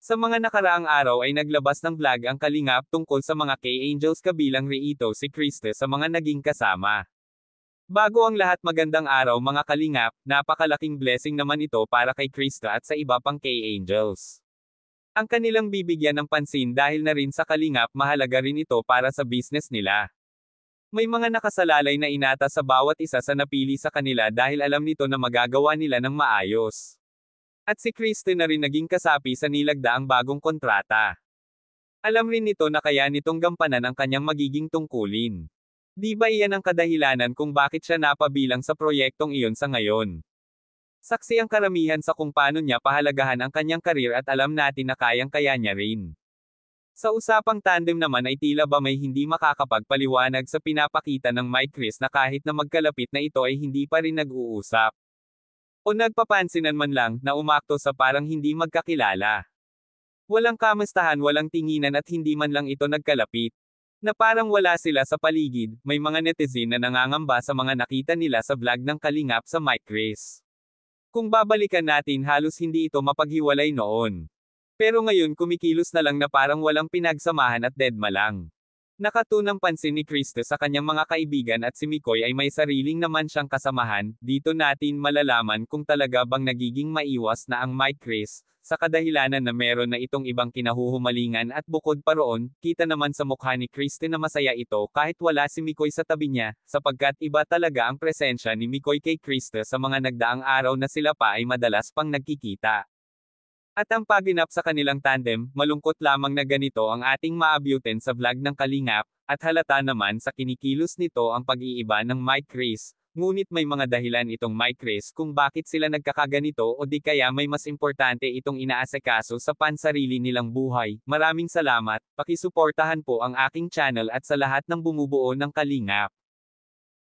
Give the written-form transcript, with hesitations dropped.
Sa mga nakaraang araw ay naglabas ng vlog ang Kalingap tungkol sa mga K-Angels kabilang rito si Kriste sa mga naging kasama. Bago ang lahat, magandang araw mga Kalingap, napakalaking blessing naman ito para kay Kriste at sa iba pang K-Angels. Ang kanilang bibigyan ng pansin dahil na rin sa Kalingap, mahalaga rin ito para sa business nila. May mga nakasalalay na inata sa bawat isa sa napili sa kanila dahil alam nito na magagawa nila ng maayos. At si Kriste na rin naging kasapi sa nilagdaang bagong kontrata. Alam rin nito na kaya nitong gampanan ang kanyang magiging tungkulin. Di ba iyan ang kadahilanan kung bakit siya napabilang sa proyektong iyon sa ngayon? Saksi ang karamihan sa kung paano niya pahalagahan ang kanyang karir at alam natin na kayang-kaya niya rin. Sa usapang tandem naman ay tila ba may hindi makakapagpaliwanag sa pinapakita ng Mike Kris na kahit na magkalapit na ito ay hindi pa rin nag-uusap. O nagpapansinan man lang na umakto sa parang hindi magkakilala. Walang kamustahan, walang tinginan at hindi man lang ito nagkalapit. Na parang wala sila sa paligid, may mga netizen na nangangamba sa mga nakita nila sa vlog ng Kalingap sa Mike Kris. Kung babalikan natin, halos hindi ito mapaghiwalay noon. Pero ngayon kumikilos na lang na parang walang pinagsamahan at deadma lang. Nakatunang pansin ni Kriste sa kanyang mga kaibigan at si Mikoy ay may sariling naman siyang kasamahan. Dito natin malalaman kung talaga bang nagiging maiwas na ang Mike Kris, sa kadahilanan na meron na itong ibang kinahuhumalingan at bukod pa roon, kita naman sa mukha ni Kriste na masaya ito kahit wala si Mikoy sa tabi niya, sapagkat iba talaga ang presensya ni Mikoy kay Kriste sa mga nagdaang araw na sila pa ay madalas pang nagkikita. At ang paginap sa kanilang tandem, malungkot lamang na ganito ang ating maabyutin sa vlog ng Kalingap, at halata naman sa kinikilos nito ang pag-iiba ng Mike Kris, ngunit may mga dahilan itong Mike Kris kung bakit sila nagkakaganito o di kaya may mas importante itong inaasikaso sa pansarili nilang buhay. Maraming salamat, pakisuportahan po ang aking channel at sa lahat ng bumubuo ng Kalingap.